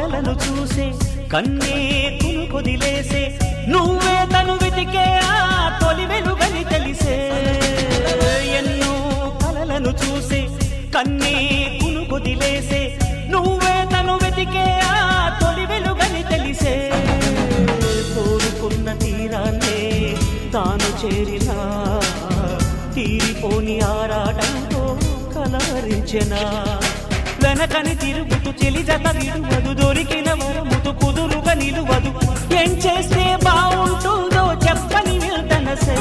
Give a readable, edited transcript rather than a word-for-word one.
కలలను చూసే కన్నే కొదిలేసే నువ్వే తను వెతికే ఆ తొలి వెలుగని తెలిసే ఎన్నో కలలను చూసే కన్నే కొదిలేసే నువ్వే తను వెతికే ఆ తొలి వెలుగని తెలిసే కోరుకున్న తీరాన్నే తాను చేరినా తీరిపోని ఆరాటంతో కలవరించెనా వెనకని తిరుగుతూ చెలి జత విడువదు దొరికిన వరముతు కుదురుగా నిలువదు ఏం చేస్తే బాగుంటుందో చెప్పని వెళ్తనసే